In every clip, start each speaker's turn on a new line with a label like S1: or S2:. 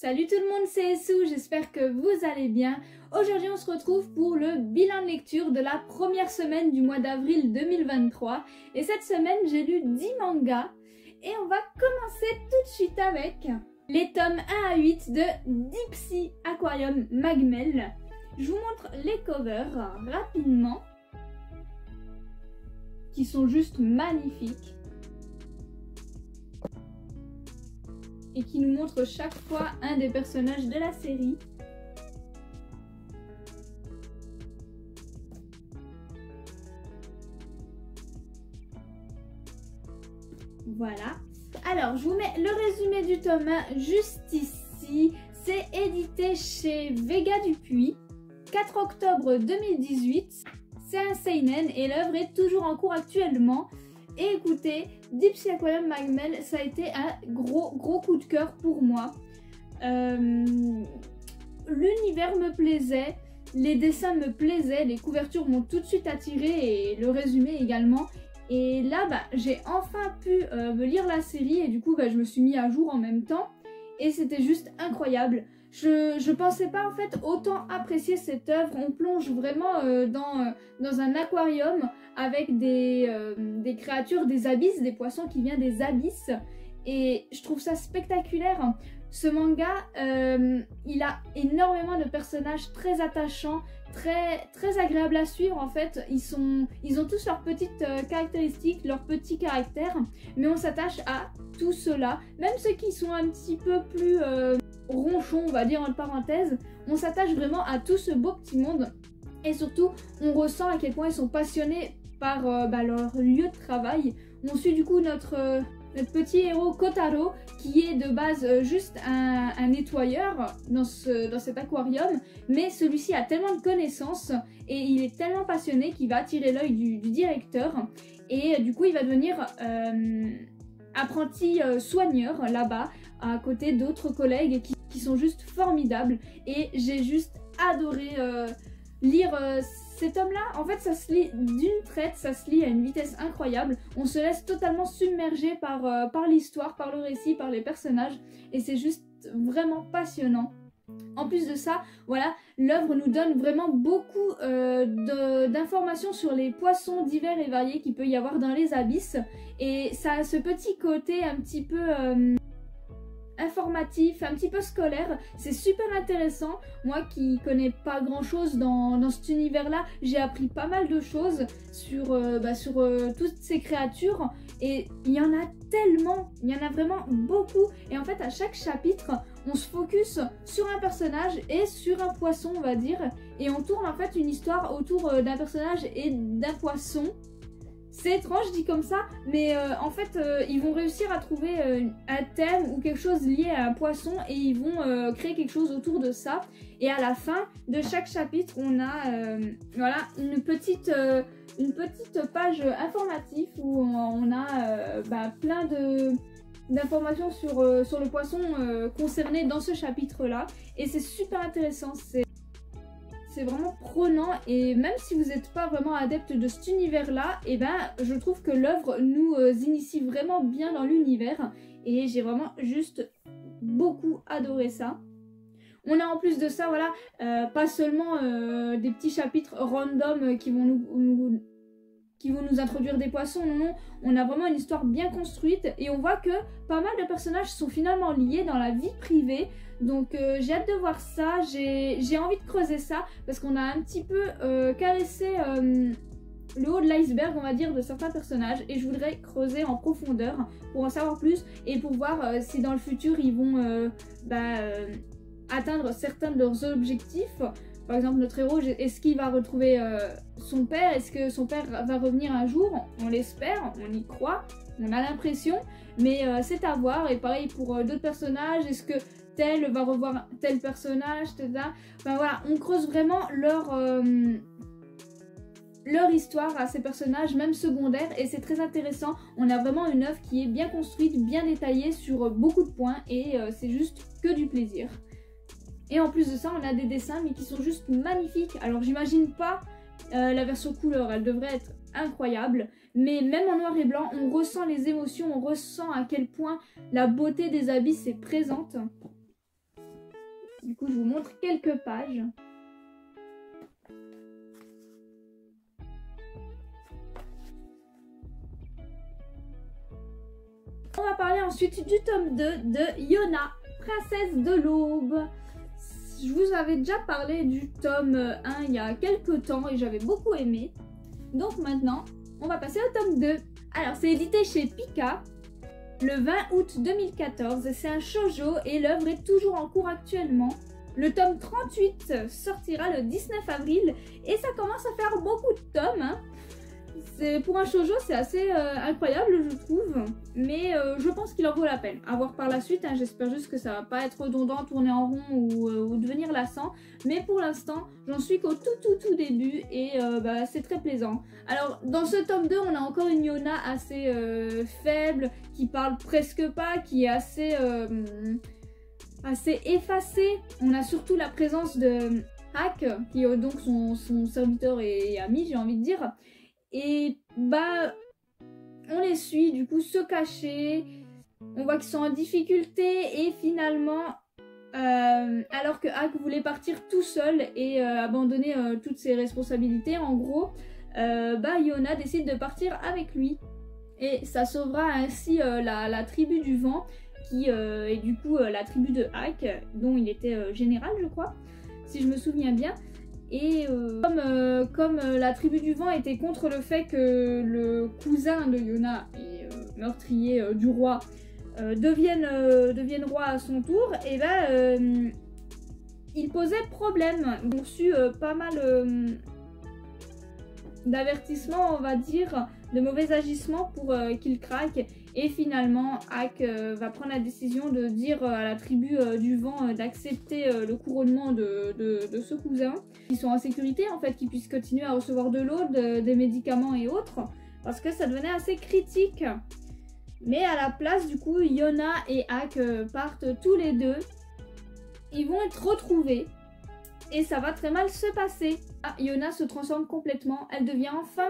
S1: Salut tout le monde, c'est Essou, j'espère que vous allez bien. Aujourd'hui on se retrouve pour le bilan de lecture de la première semaine du mois d'avril 2023. Et cette semaine j'ai lu 10 mangas et on va commencer tout de suite avec les tomes 1 à 8 de Deep Sea Aquarium Magmel. Je vous montre les covers rapidement, qui sont juste magnifiques. Et qui nous montre chaque fois un des personnages de la série. Voilà. Alors, je vous mets le résumé du tome 1 juste ici. C'est édité chez Vega Dupuis, 4 octobre 2018. C'est un seinen et l'œuvre est toujours en cours actuellement. Et écoutez, Deep Sea Aquarium Magmel, ça a été un gros coup de cœur pour moi. L'univers me plaisait, les dessins me plaisaient, les couvertures m'ont tout de suite attirée et le résumé également. Et là, j'ai enfin pu me lire la série et du coup, je me suis mis à jour en même temps. Et c'était juste incroyable. Je pensais pas en fait autant apprécier cette œuvre. On plonge vraiment dans un aquarium avec des créatures des abysses, des poissons qui viennent des abysses. Et je trouve ça spectaculaire. Ce manga, il a énormément de personnages très attachants, très agréables à suivre en fait. Ils ont tous leurs petites caractéristiques, leurs petits caractères, mais on s'attache à tout cela. Même ceux qui sont un petit peu plus ronchons, on va dire entre parenthèses, on s'attache vraiment à tout ce beau petit monde. Et surtout, on ressent à quel point ils sont passionnés par leur lieu de travail. On suit du coup notre petit héros Kotaro, qui est de base juste un nettoyeur dans cet aquarium, mais celui-ci a tellement de connaissances et il est tellement passionné qu'il va attirer l'œil du directeur, et du coup il va devenir apprenti soigneur là-bas, à côté d'autres collègues qui sont juste formidables. Et j'ai juste adoré lire ces tomes-là. En fait, ça se lit d'une traite, ça se lit à une vitesse incroyable. On se laisse totalement submerger par l'histoire, par le récit, par les personnages. Et c'est juste vraiment passionnant. En plus de ça, voilà, l'œuvre nous donne vraiment beaucoup d'informations sur les poissons divers et variés qu'il peut y avoir dans les abysses. Et ça a ce petit côté un petit peu informatif, un petit peu scolaire. C'est super intéressant. Moi qui connais pas grand chose dans cet univers là, j'ai appris pas mal de choses sur toutes ces créatures, et il y en a tellement, il y en a vraiment beaucoup. Et en fait à chaque chapitre on se focus sur un personnage et sur un poisson, on va dire, et on tourne en fait une histoire autour d'un personnage et d'un poisson. C'est étrange dit comme ça, mais en fait ils vont réussir à trouver un thème ou quelque chose lié à un poisson, et ils vont créer quelque chose autour de ça. Et à la fin de chaque chapitre, on a voilà, une petite page informative où on a plein d'informations sur le poisson concerné dans ce chapitre-là. Et c'est super intéressant. C'est vraiment prenant, et même si vous n'êtes pas vraiment adepte de cet univers-là, je trouve que l'œuvre nous initie vraiment bien dans l'univers, et j'ai vraiment juste beaucoup adoré ça. On a en plus de ça, voilà, pas seulement des petits chapitres random qui vont nous introduire des poissons, non, on a vraiment une histoire bien construite, et on voit que pas mal de personnages sont finalement liés dans la vie privée. Donc j'ai hâte de voir ça, j'ai envie de creuser ça, parce qu'on a un petit peu caressé le haut de l'iceberg, on va dire, de certains personnages, et je voudrais creuser en profondeur pour en savoir plus, et pour voir si dans le futur ils vont atteindre certains de leurs objectifs. Par exemple, notre héros, est-ce qu'il va retrouver son père? Est-ce que son père va revenir un jour? On l'espère, on y croit, on a l'impression, mais c'est à voir. Et pareil pour d'autres personnages, est-ce que tel va revoir tel personnage, etc. Enfin voilà, on creuse vraiment leur histoire à ces personnages, même secondaires, et c'est très intéressant. On a vraiment une œuvre qui est bien construite, bien détaillée sur beaucoup de points, et c'est juste que du plaisir. Et en plus de ça, on a des dessins mais qui sont juste magnifiques. Alors j'imagine pas la version couleur, elle devrait être incroyable, mais même en noir et blanc, on ressent les émotions, on ressent à quel point la beauté des abysses est présente. Du coup, je vous montre quelques pages. On va parler ensuite du tome 2 de Yona, Princesse de l'Aube. Je vous avais déjà parlé du tome 1 il y a quelques temps et j'avais beaucoup aimé. Donc maintenant, on va passer au tome 2. Alors, c'est édité chez Pika le 20 août 2014. C'est un shoujo et l'œuvre est toujours en cours actuellement. Le tome 38 sortira le 19 avril et ça commence à faire beaucoup de tomes. Hein. Pour un shoujo, c'est assez incroyable, je trouve. Mais je pense qu'il en vaut la peine. À voir par la suite, hein, j'espère juste que ça va pas être redondant, tourner en rond ou devenir lassant. Mais pour l'instant, j'en suis qu'au tout début et c'est très plaisant. Alors, dans ce tome 2, on a encore une Yona assez faible, qui parle presque pas, qui est assez effacée. On a surtout la présence de Hak, qui est donc son serviteur et ami, j'ai envie de dire. Et on les suit du coup se cacher, on voit qu'ils sont en difficulté et finalement, alors que Hak voulait partir tout seul et abandonner toutes ses responsabilités en gros, Yona décide de partir avec lui et ça sauvera ainsi la tribu du vent qui est du coup la tribu de Hak dont il était général je crois, si je me souviens bien. Et comme la tribu du vent était contre le fait que le cousin de Yona et meurtrier du roi devienne roi à son tour, et il posait problème. Ils ont reçu pas mal d'avertissements, on va dire, de mauvais agissements pour qu'il craque. Et finalement, Hak va prendre la décision de dire à la tribu du vent d'accepter le couronnement de ce cousin. Ils sont en sécurité en fait, qu'ils puissent continuer à recevoir de l'eau, des médicaments et autres, parce que ça devenait assez critique. Mais à la place, du coup, Yona et Hak partent tous les deux. Ils vont être retrouvés et ça va très mal se passer. Yona se transforme complètement, elle devient enfin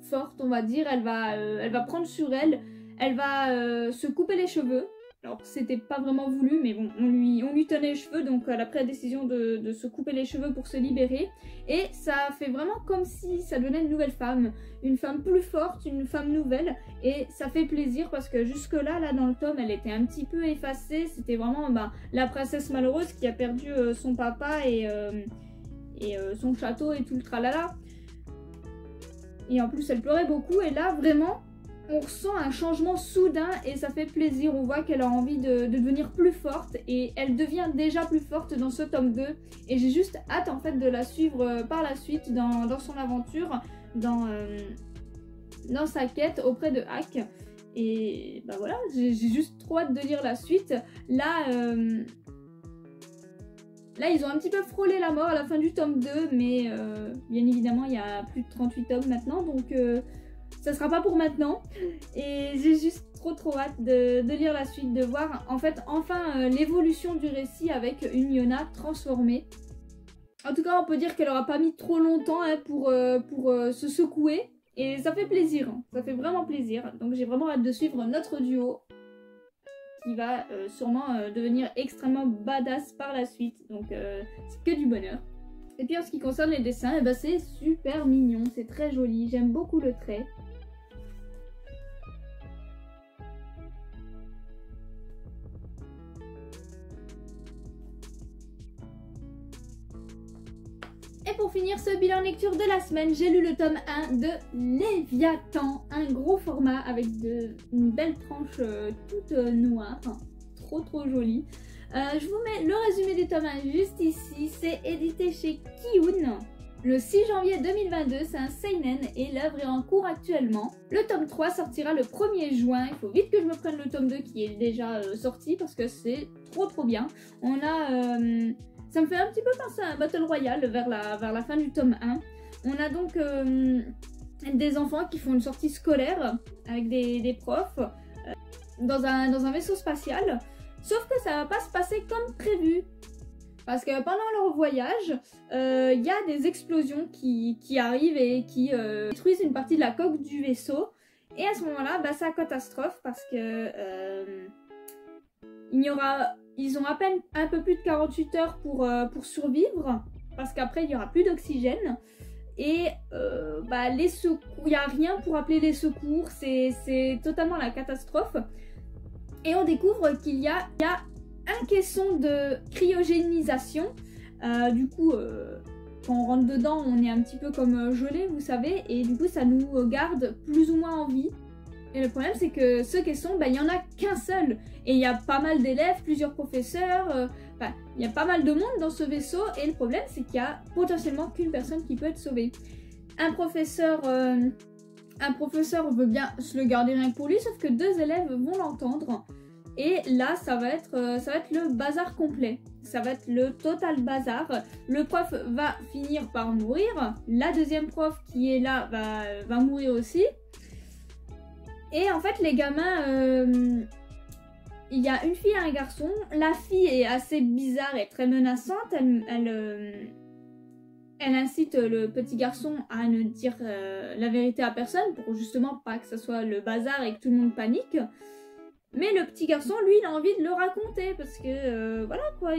S1: forte, on va dire, elle va prendre sur elle, elle va se couper les cheveux. Alors c'était pas vraiment voulu, mais bon, on lui tenait les cheveux, donc elle a pris la décision de se couper les cheveux pour se libérer. Et ça fait vraiment comme si ça devenait une nouvelle femme, une femme plus forte, une femme nouvelle. Et ça fait plaisir parce que jusque là dans le tome, elle était un petit peu effacée. C'était vraiment la princesse malheureuse qui a perdu son papa et son château et tout le tralala. Et en plus elle pleurait beaucoup et là vraiment on ressent un changement soudain et ça fait plaisir. On voit qu'elle a envie de devenir plus forte et elle devient déjà plus forte dans ce tome 2 et j'ai juste hâte en fait de la suivre par la suite dans son aventure, dans sa quête auprès de Hak. Et voilà, j'ai juste trop hâte de lire la suite. Là, ils ont un petit peu frôlé la mort à la fin du tome 2, mais bien évidemment, il y a plus de 38 tomes maintenant, donc ça sera pas pour maintenant. Et j'ai juste trop hâte de lire la suite, de voir en fait enfin l'évolution du récit avec une Yona transformée. En tout cas, on peut dire qu'elle aura pas mis trop longtemps pour se secouer, et ça fait plaisir, hein. Ça fait vraiment plaisir. Donc j'ai vraiment hâte de suivre notre duo, qui va sûrement devenir extrêmement badass par la suite, donc c'est que du bonheur. Et puis en ce qui concerne les dessins, c'est super mignon, c'est très joli, j'aime beaucoup le trait. Et pour finir ce bilan lecture de la semaine, j'ai lu le tome 1 de Léviathan, un gros format avec une belle tranche toute noire, trop jolie. Je vous mets le résumé du tome 1 juste ici, c'est édité chez Kiun. Le 6 janvier 2022, c'est un seinen et l'œuvre est en cours actuellement. Le tome 3 sortira le 1er juin, il faut vite que je me prenne le tome 2 qui est déjà sorti parce que c'est trop bien. On a... ça me fait un petit peu penser à un Battle Royale vers la fin du tome 1. On a donc des enfants qui font une sortie scolaire avec des profs dans un vaisseau spatial. Sauf que ça va pas se passer comme prévu. Parce que pendant leur voyage, y a des explosions qui arrivent et qui détruisent une partie de la coque du vaisseau. Et à ce moment-là, c'est la catastrophe parce que il n'y aura ils ont à peine un peu plus de 48 heures pour survivre, parce qu'après il n'y aura plus d'oxygène. Et il n'y a rien pour appeler les secours, c'est totalement la catastrophe. Et on découvre qu'il y a un caisson de cryogénisation. Du coup, quand on rentre dedans, on est un petit peu comme gelé, vous savez, et du coup ça nous garde plus ou moins en vie. Et le problème, c'est que ce caisson, il n'y en a qu'un seul. Et il y a pas mal d'élèves, plusieurs professeurs, il y a pas mal de monde dans ce vaisseau. Et le problème, c'est qu'il y a potentiellement qu'une personne qui peut être sauvée. Un professeur veut bien se le garder rien que pour lui, sauf que 2 élèves vont l'entendre. Et là, ça va être le bazar complet. Ça va être le total bazar. Le prof va finir par mourir. La deuxième prof qui est là va mourir aussi. Et en fait, les gamins, il y a une fille et un garçon. La fille est assez bizarre et très menaçante. Elle incite le petit garçon à ne dire la vérité à personne pour justement pas que ce soit le bazar et que tout le monde panique. Mais le petit garçon, lui, il a envie de le raconter parce que, voilà quoi,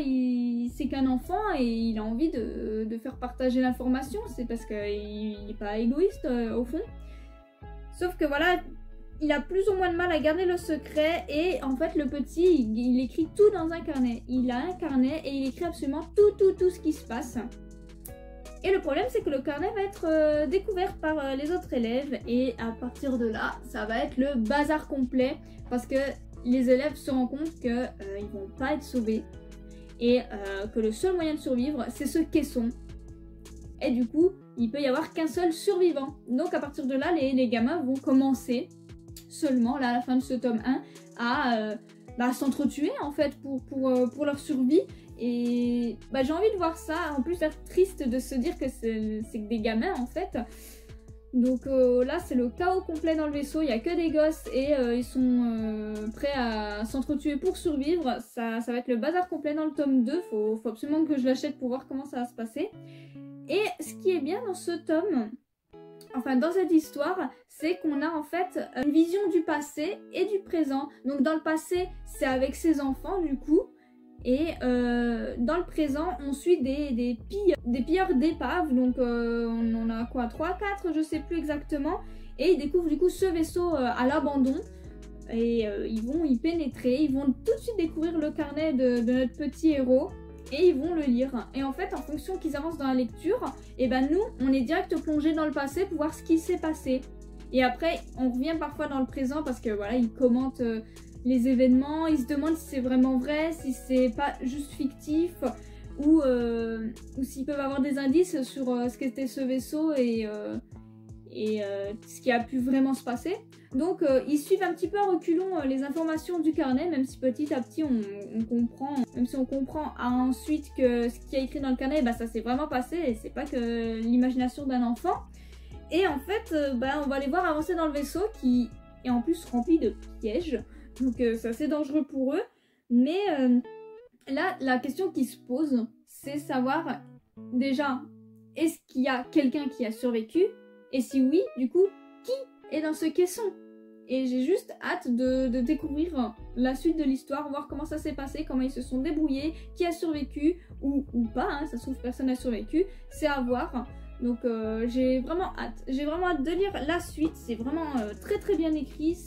S1: c'est qu'un enfant et il a envie de faire partager l'information. C'est parce qu'il n'est pas égoïste au fond. Sauf que voilà, il a plus ou moins de mal à garder le secret et en fait le petit, il écrit tout dans un carnet. Il a un carnet et il écrit absolument tout ce qui se passe. Et le problème, c'est que le carnet va être découvert par les autres élèves et à partir de là, ça va être le bazar complet parce que les élèves se rendent compte qu'ils ne vont pas être sauvés et que le seul moyen de survivre, c'est ce caisson. Et du coup, il peut y avoir qu'un seul survivant. Donc à partir de là, les gamins vont commencer seulement, là à la fin de ce tome 1, à s'entretuer en fait pour leur survie. Et j'ai envie de voir ça, en plus c'est triste de se dire que c'est que des gamins en fait. Donc là c'est le chaos complet dans le vaisseau, il n'y a que des gosses et ils sont prêts à s'entretuer pour survivre. Ça va être le bazar complet dans le tome 2, faut absolument que je l'achète pour voir comment ça va se passer. Et ce qui est bien dans ce tome, enfin dans cette histoire, c'est qu'on a en fait une vision du passé et du présent. Donc dans le passé, c'est avec ses enfants du coup. Et dans le présent, on suit des pilleurs d'épaves. Donc on en a quoi, 3, 4, je sais plus exactement. Et ils découvrent du coup ce vaisseau à l'abandon. Et ils vont y pénétrer. Ils vont tout de suite découvrir le carnet de notre petit héros. Et ils vont le lire. Et en fait, en fonction qu'ils avancent dans la lecture, et nous, on est direct plongé dans le passé pour voir ce qui s'est passé. Et après, on revient parfois dans le présent parce que voilà, ils commentent les événements, ils se demandent si c'est vraiment vrai, si c'est pas juste fictif, ou s'ils peuvent avoir des indices sur ce qu'était ce vaisseau et ce qui a pu vraiment se passer. Donc ils suivent un petit peu à reculons les informations du carnet, même si petit à petit on comprend, même si on comprend ensuite que ce qui est écrit dans le carnet, ça s'est vraiment passé et c'est pas que l'imagination d'un enfant. Et en fait, on va les voir avancer dans le vaisseau qui est en plus rempli de pièges, donc c'est assez dangereux pour eux. Mais là, la question qui se pose, c'est savoir déjà, est-ce qu'il y a quelqu'un qui a survécu? Et si oui, du coup, qui est dans ce caisson? Et j'ai juste hâte de découvrir la suite de l'histoire, voir comment ça s'est passé, comment ils se sont débrouillés, qui a survécu ou pas, hein, ça se trouve personne n'a survécu, c'est à voir. Donc j'ai vraiment hâte de lire la suite, c'est vraiment très très bien écrit,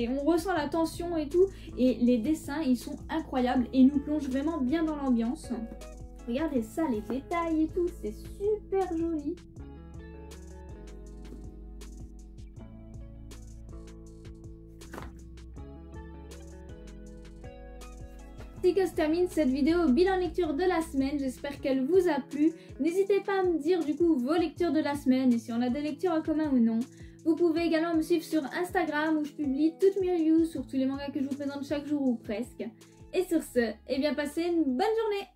S1: on ressent la tension et tout, et les dessins ils sont incroyables et nous plongent vraiment bien dans l'ambiance. Regardez ça, les détails et tout, c'est super joli. Ainsi que se termine cette vidéo bilan lecture de la semaine, j'espère qu'elle vous a plu. N'hésitez pas à me dire du coup vos lectures de la semaine et si on a des lectures en commun ou non. Vous pouvez également me suivre sur Instagram où je publie toutes mes reviews sur tous les mangas que je vous présente chaque jour ou presque. Et sur ce, passez une bonne journée!